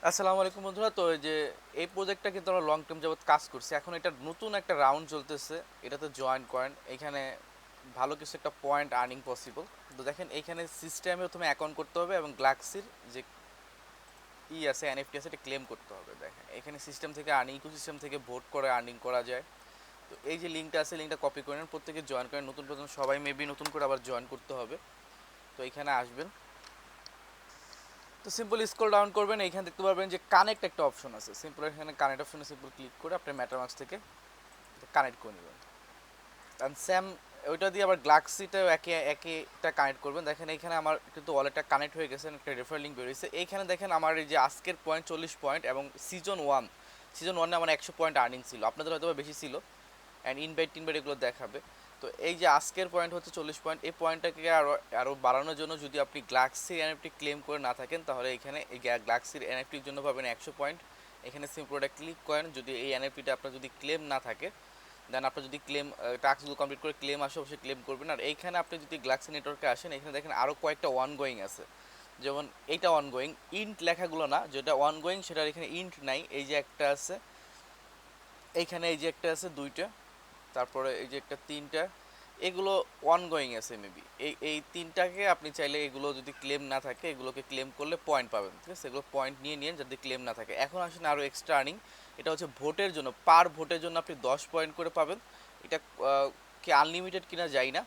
আসসালামু আলাইকুম বন্ধুরা। তো এই যে এই প্রজেক্টটা কিন্তু আমরা লং টার্ম যাবত কাজ করছি। এখন এটা নতুন একটা রাউন্ড চলতেছে, এটাতে জয়েন করেন। এখানে ভালো কিছু একটা পয়েন্ট আর্নিং পসিবল। তো দেখেন এইখানে সিস্টেমে প্রথমে অ্যাকাউন্ট করতে হবে এবং গ্লাক্সির যে আছে এনএফটি আছে এটা ক্লেম করতে হবে। দেখেন এখানে সিস্টেম থেকে আর্নিং, ইকোসিস্টেম থেকে ভোট করে আর্নিং করা যায়। তো এই যে লিঙ্কটা আছে, লিঙ্কটা কপি করে নেন, প্রত্যেকে জয়েন করেন। নতুন প্রথম সবাই মেবি নতুন করে আবার জয়েন করতে হবে। তো এখানে আসবেন, তো সিম্পল স্ক্রল ডাউন করবেন, এইখানে দেখতে পারবেন যে কানেক্ট একটা অপশন আছে। সিম্পল এখানে কানেক্ট অপশনে সিম্পল ক্লিক করে আপনার ম্যাটারমাক্স থেকে কানেক্ট করে নেবেন। কারণ স্যাম ওইটা দিয়ে আবার গ্লাক্সিটাও একটা কানেক্ট করবেন। দেখেন এইখানে আমার কিন্তু ওয়ালেটটা কানেক্ট হয়ে গেছে, একটা রেফার লিঙ্ক বেরিয়েছে। এইখানে দেখেন আমার এই যে আজকের পয়েন্ট 40 পয়েন্ট এবং সিজন ওয়ানে আমার 100 পয়েন্ট আর্নিং ছিল, আপনাদের হয়তো বেশি ছিল। অ্যান্ড ইনভাইট টিনভাইট এগুলো দেখাবে। তো এই যে আজকের পয়েন্ট হচ্ছে 40 পয়েন্ট, এই পয়েন্টটাকে আরও বাড়ানোর জন্য যদি আপনি গ্লাক্সির এনএফটি ক্লেম করে না থাকেন, তাহলে এখানে এই গ্লাক্সির এনএফটির জন্য পাবেন 100 পয়েন্ট। এখানে সিম্পল এটা ক্লিক করেন। যদি এই এনএফটিটা আপনার যদি ক্লেম না থাকে, দেন আপনার যদি ক্লেম টাস্কগুলো কমপ্লিট করে ক্লেম আসে, অবশ্যই ক্লেম করবেন। আর এইখানে আপনি যদি গ্লাক্সি নেটওয়ার্কে আসেন, এখানে দেখেন আরও কয়েকটা ওয়ান গোয়িং আছে। যেমন এইটা ওয়ান গোয়িং, ইন্ট লেখাগুলো না, যেটা ওয়ান গোয়িং সেটার এখানে ইন্ট নাই। এই যে একটা আছে, এইখানে এই যে একটা আছে দুইটা, তারপরে এই যে একটা তিনটা, এগুলো অনগোয়িং আছে মেবি। এই তিনটাকে আপনি চাইলে এগুলো যদি ক্লেম না থাকে, এগুলোকে ক্লেম করলে পয়েন্ট পাবেন, ঠিক আছে? এগুলো পয়েন্ট নিয়ে নিন যদি ক্লেম না থাকে। এখন আসেন আরও এক্সট্রা আর্নিং। এটা হচ্ছে ভোটের জন্য, পার ভোটের জন্য আপনি 10 পয়েন্ট করে পাবেন। এটা কি আনলিমিটেড কিনা যাই না।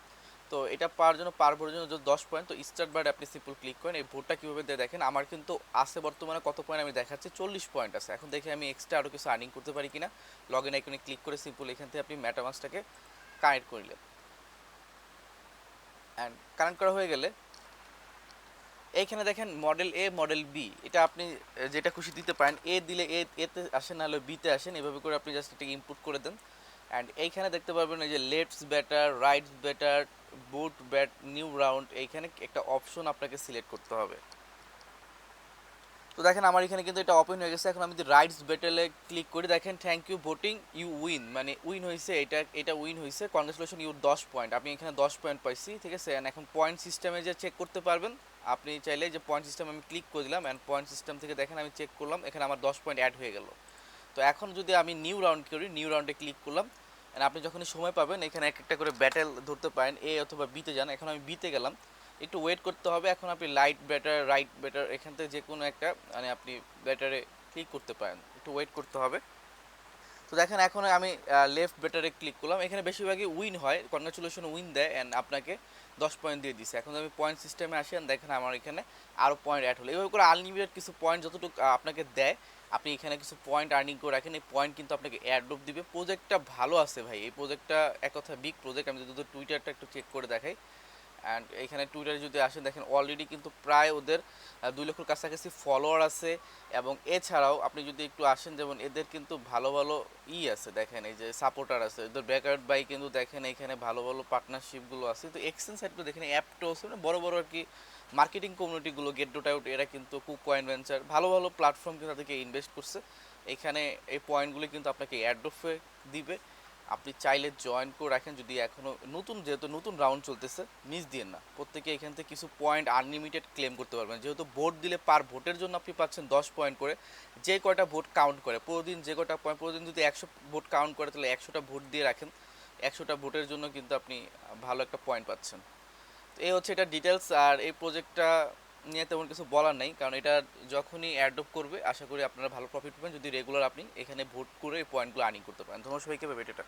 তো এটা পাওয়ার জন্য, পার ভোটের জন্য যদি 10 পয়েন্ট, তো স্টার্ট বারে আপনি সিম্পল ক্লিক করেন। এই ভোটটা কীভাবে দেয় দেখেন, আমার কিন্তু আছে বর্তমানে কত পয়েন্ট আমি দেখাচ্ছি, 40 পয়েন্ট আছে। এখন দেখে আমি এক্সট্রা আরও কিছু আর্নিং করতে পারি কিনা। লগ ইন আইকনে ক্লিক করে সিম্পল এখান থেকে আপনি ম্যাটামাক্সটাকে কানেক্ট করলেন। অ্যান্ড কানেক্ট করা হয়ে গেলে এইখানে দেখেন মডেল এ, মডেল বি, এটা আপনি যেটা খুশি দিতে পারেন। এ দিলে এতে আসেন, নাহলে বিতে আসেন, এভাবে করে আপনি জাস্ট এটাকে ইনপুট করে দেন। অ্যান্ড এইখানে দেখতে পারবেন এই যে let's better, rights better, boot bat, new round, এইখানে একটা অপশন আপনাকে সিলেক্ট করতে হবে। তো দেখেন আমার এখানে কিন্তু এটা ওপেন হয়ে গেছে। এখন আমি যদি রাইটস বেটেলে ক্লিক করি, দেখেন thank you voting, you win, মানে উইন হয়েছে, এটা উইন হয়েছে, কনগ্রেচুলেশন, ইউ 10 পয়েন্ট। আমি এখানে 10 পয়েন্ট পাইছি, ঠিক আছে? অ্যান্ড এখন পয়েন্ট সিস্টেমে যে চেক করতে পারবেন, আপনি চাইলে যে পয়েন্ট সিস্টেম আমি ক্লিক করে দিলাম, অ্যান্ড পয়েন্ট সিস্টেম থেকে দেখেন আমি চেক করলাম, এখানে আমার 10 পয়েন্ট অ্যাড হয়ে গেল। তো এখন যদি আমি নিউ রাউন্ড করি, নিউ রাউন্ডে ক্লিক করলাম, অ্যান্ড আপনি যখনই সময় পাবেন এখানে এক একটা করে ব্যাটেল ধরতে পারেন, এ অথবা বিতে যান। এখন আমি বিতে গেলাম, একটু ওয়েট করতে হবে। এখন আপনি লাইট ব্যাটার, রাইট ব্যাটার, এখান থেকে যে কোনো একটা মানে আপনি ব্যাটারে ক্লিক করতে পারেন, একটু ওয়েট করতে হবে। তো দেখেন এখন আমি লেফট ব্যাটারে ক্লিক করলাম, এখানে বেশিরভাগই উইন হয়, কনগ্রাচুলেশন উইন দেয়, অ্যান্ড আপনাকে 10 পয়েন্ট দিয়ে দিচ্ছে। এখন আমি পয়েন্ট সিস্টেমে আসি, and দেখেন আমার এখানে আরও পয়েন্ট অ্যাড হলো। এইভাবে করে আনলিমিটেড কিছু পয়েন্ট যতটুকু আপনাকে দেয়, আপনি এখানে কিছু পয়েন্ট আর্নিং করে রাখেন। এই পয়েন্ট কিন্তু আপনাকে এয়ারড্রপ দিবে। প্রজেক্টটা ভালো আছে ভাই, এই প্রজেক্টটা এক কথা বিগ প্রজেক্ট। আমি যদি টুইটারটা একটু চেক করে দেখাই, অ্যান্ড এখানে টুইটারে যদি আসেন, দেখেন অলরেডি কিন্তু প্রায় ওদের 2 লক্ষর কাছাকাছি ফলোয়ার আছে। এবং এছাড়াও আপনি যদি একটু আসেন, যেমন এদের কিন্তু ভালো ভালো আছে, দেখেন এই যে সাপোর্টার আছে এদের, ব্যাকআউট বাই কিন্তু দেখেন এখানে ভালো ভালো পার্টনারশিপগুলো আছে। তো এক্সচেঞ্জ সাইটগুলো দেখেন, অ্যাপটোস, মানে বড় বড় আর কি মার্কেটিং কমিউনিটিগুলো, গেট ডট আউট, এরা কিন্তু কুক কয়েন ভেঞ্চার, ভালো ভালো প্ল্যাটফর্ম কিন্তু তাদেরকে ইনভেস্ট করছে। এখানে এই পয়েন্টগুলি কিন্তু আপনাকে অ্যাড্রপে দিবে। আপনি চাইলে জয়েন করে রাখেন যদি এখনও নতুন, যেহেতু নতুন রাউন্ড চলতেছে, মিস দিয়েন না। প্রত্যেকে এখান থেকে কিছু পয়েন্ট আনলিমিটেড ক্লেম করতে পারবেন, যেহেতু ভোট দিলে পার ভোটের জন্য আপনি পাচ্ছেন 10 পয়েন্ট করে। যে কয়টা ভোট কাউন্ট করে প্রতিদিন, যে কয়টা পয়েন্ট প্রতিদিন, যদি 100 ভোট কাউন্ট করে, তাহলে 100টা ভোট দিয়ে রাখেন, 100টা ভোটের জন্য কিন্তু আপনি ভালো একটা পয়েন্ট পাচ্ছেন। তো এই হচ্ছে এটা ডিটেলস। আর এই প্রজেক্টটা নিয়ে তেমন কিছু বলার নেই, কারণ এটা যখনই অ্যাডপ্ট করবে আশা করি আপনারা ভালো প্রফিট পাবেন, যদি রেগুলার আপনি এখানে ভোট করে এই পয়েন্টগুলো আর্নিং করতে পারেন। ধন্যবাদ সবাইকে, এটা